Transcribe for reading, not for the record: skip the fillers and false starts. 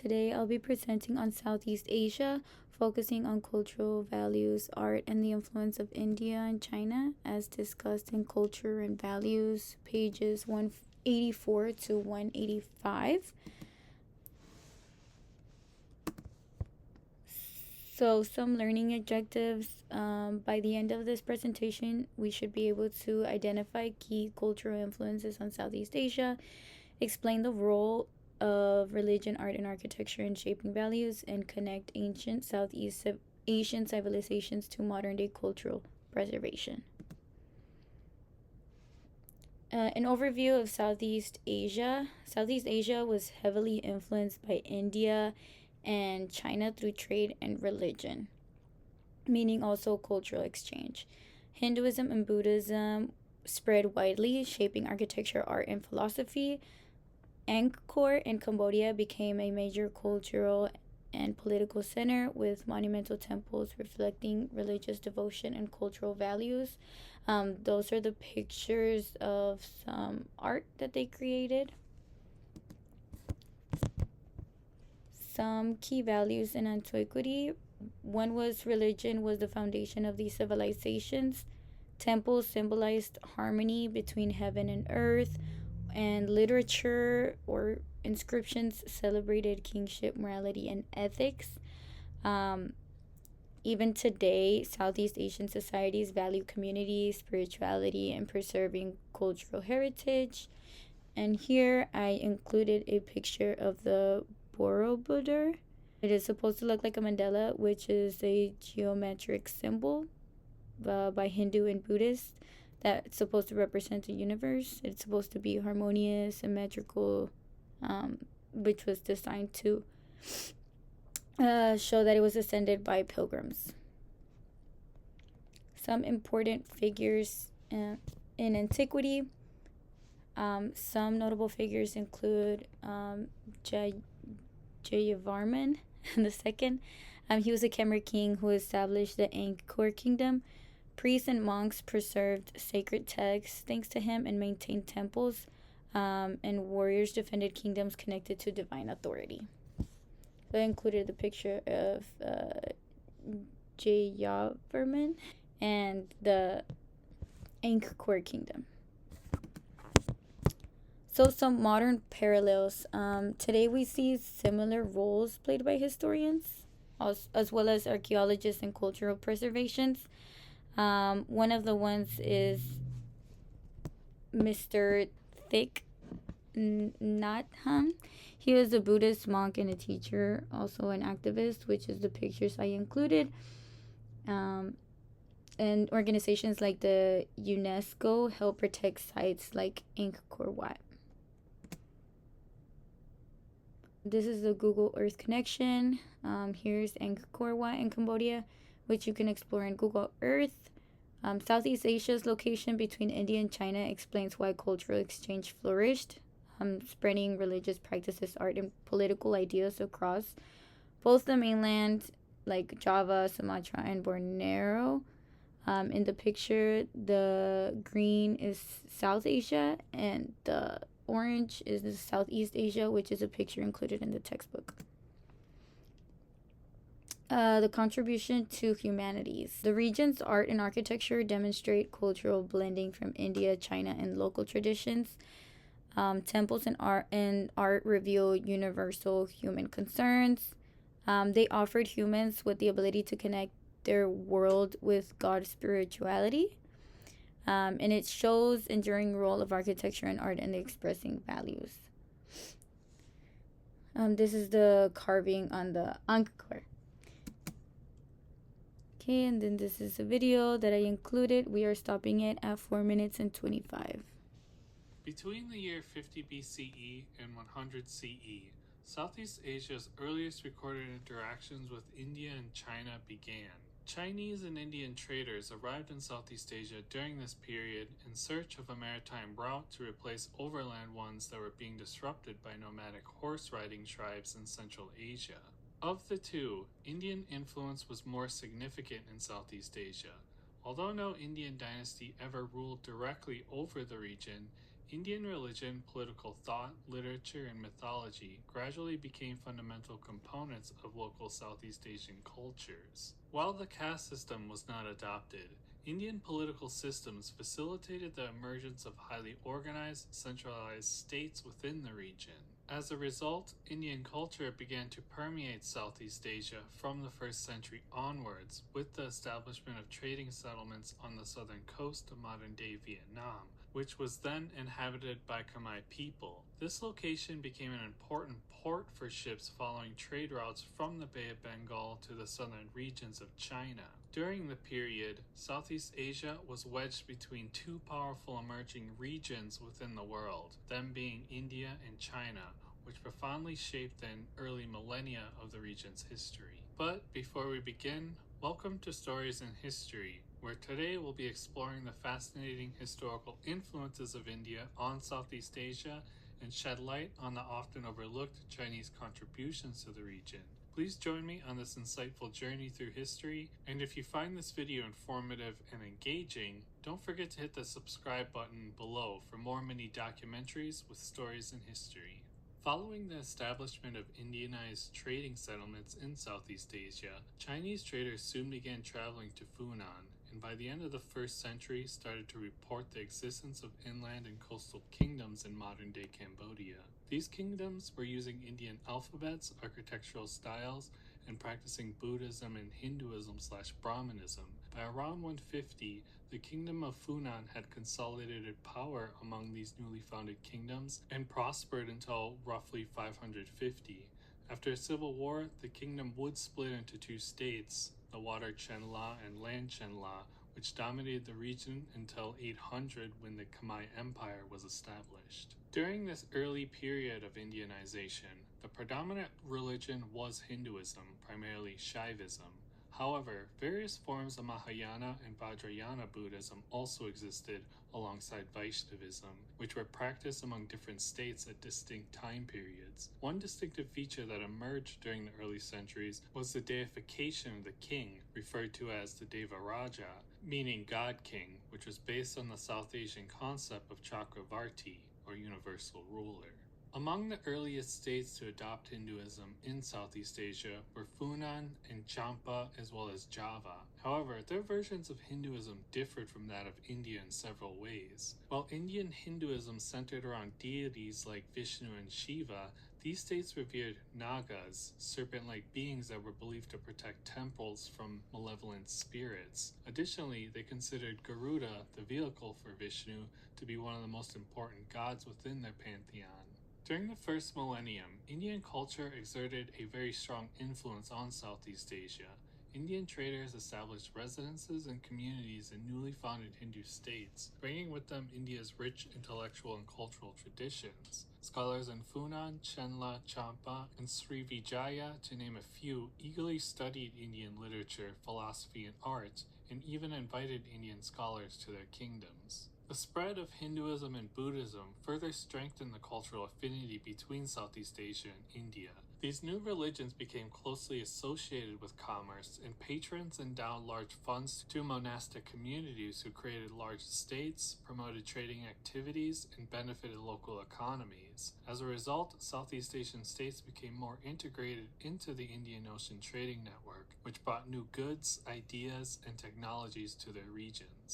Today I'll be presenting on Southeast Asia, focusing on cultural values, art, and the influence of India and China, as discussed in Culture and Values, pages 184 to 185. So, some learning objectives. By the end of this presentation, we should be able to identify key cultural influences on Southeast Asia, explain the role of religion, art, and architecture in shaping values, and connect ancient Southeast Asian civilizations to modern day cultural preservation. An overview of Southeast Asia. Southeast Asia was heavily influenced by India and China through trade and religion, meaning also cultural exchange. Hinduism and Buddhism spread widely, shaping architecture, art, and philosophy. Angkor in Cambodia became a major cultural and political center with monumental temples reflecting religious devotion and cultural values. Those are the pictures of some art that they created. Some key values in antiquity. One was religion was the foundation of these civilizations. Temples symbolized harmony between heaven and earth, and literature or inscriptions celebrated kingship, morality, and ethics. Even today, Southeast Asian societies value community, spirituality, and preserving cultural heritage. And here I included a picture of the Borobudur. It is supposed to look like a mandala, which is a geometric symbol by Hindu and Buddhist that's supposed to represent the universe. It's supposed to be harmonious, symmetrical, which was designed to show that it was ascended by pilgrims. Some important figures in antiquity. Some notable figures include Jayavarman II. He was a Khmer king who established the Angkor kingdom. Priests and monks preserved sacred texts thanks to him and maintained temples, and warriors defended kingdoms connected to divine authority. So I included the picture of Jayavarman and the Angkor kingdom. So some modern parallels. Today we see similar roles played by historians, as well as archaeologists and cultural preservations. One of the ones is Mr. Thich Nhat Hanh. He was a Buddhist monk and a teacher, also an activist, which is the pictures I included. And organizations like the UNESCO help protect sites like Angkor Wat. This is the Google Earth connection. Here's Angkor Wat in Cambodia, which you can explore in Google Earth. Southeast Asia's location between India and China explains why cultural exchange flourished, spreading religious practices, art, and political ideas across both the mainland, like Java, Sumatra, and Borneo. In the picture, the green is South Asia, and the orange is the Southeast Asia, which is a picture included in the textbook. The contribution to humanities. The region's art and architecture demonstrate cultural blending from India, China, and local traditions. Temples and art reveal universal human concerns. They offered humans with the ability to connect their world with God's spirituality. And it shows enduring role of architecture and art in expressing values. This is the carving on the Angkor. Okay, and then this is a video that I included. We are stopping it at 4 minutes and 25. Between the year 50 BCE and 100 CE, Southeast Asia's earliest recorded interactions with India and China began. Chinese and Indian traders arrived in Southeast Asia during this period in search of a maritime route to replace overland ones that were being disrupted by nomadic horse-riding tribes in Central Asia. Of the two, Indian influence was more significant in Southeast Asia. Although no Indian dynasty ever ruled directly over the region, Indian religion, political thought, literature, and mythology gradually became fundamental components of local Southeast Asian cultures. While the caste system was not adopted, Indian political systems facilitated the emergence of highly organized, centralized states within the region. As a result, Indian culture began to permeate Southeast Asia from the 1st century onwards, with the establishment of trading settlements on the southern coast of modern-day Vietnam, which was then inhabited by Khmer people. This location became an important port for ships following trade routes from the Bay of Bengal to the southern regions of China. During the period, Southeast Asia was wedged between two powerful emerging regions within the world, them being India and China, which profoundly shaped the early millennia of the region's history. But before we begin, welcome to Stories in History, where today we'll be exploring the fascinating historical influences of India on Southeast Asia and shed light on the often overlooked Chinese contributions to the region. Please join me on this insightful journey through history, and if you find this video informative and engaging, don't forget to hit the subscribe button below for more mini documentaries with stories in history. Following the establishment of Indianized trading settlements in Southeast Asia, Chinese traders soon began traveling to Funan, and by the end of the 1st century started to report the existence of inland and coastal kingdoms in modern-day Cambodia. These kingdoms were using Indian alphabets, architectural styles, and practicing Buddhism and Hinduism/Brahmanism. By around 150, the Kingdom of Funan had consolidated power among these newly founded kingdoms and prospered until roughly 550. After a civil war, the kingdom would split into two states, the Water Chenla and Land Chenla, which dominated the region until 800 when the Khmer Empire was established. During this early period of Indianization, the predominant religion was Hinduism, primarily Shaivism. However, various forms of Mahayana and Vajrayana Buddhism also existed alongside Vaishnavism, which were practiced among different states at distinct time periods. One distinctive feature that emerged during the early centuries was the deification of the king, referred to as the Devaraja, meaning God King, which was based on the South Asian concept of Chakravarti, or universal ruler. Among the earliest states to adopt Hinduism in Southeast Asia were Funan and Champa, as well as Java. However, their versions of Hinduism differed from that of India in several ways. While Indian Hinduism centered around deities like Vishnu and Shiva, these states revered Nagas, serpent-like beings that were believed to protect temples from malevolent spirits. Additionally, they considered Garuda, the vehicle for Vishnu, to be one of the most important gods within their pantheon. During the 1st millennium, Indian culture exerted a very strong influence on Southeast Asia. Indian traders established residences and communities in newly founded Hindu states, bringing with them India's rich intellectual and cultural traditions. Scholars in Funan, Chenla, Champa, and Srivijaya, to name a few, eagerly studied Indian literature, philosophy, and art, and even invited Indian scholars to their kingdoms. The spread of Hinduism and Buddhism further strengthened the cultural affinity between Southeast Asia and India. These new religions became closely associated with commerce, and patrons endowed large funds to monastic communities who created large estates, promoted trading activities, and benefited local economies. As a result, Southeast Asian states became more integrated into the Indian Ocean trading network, which brought new goods, ideas, and technologies to their regions.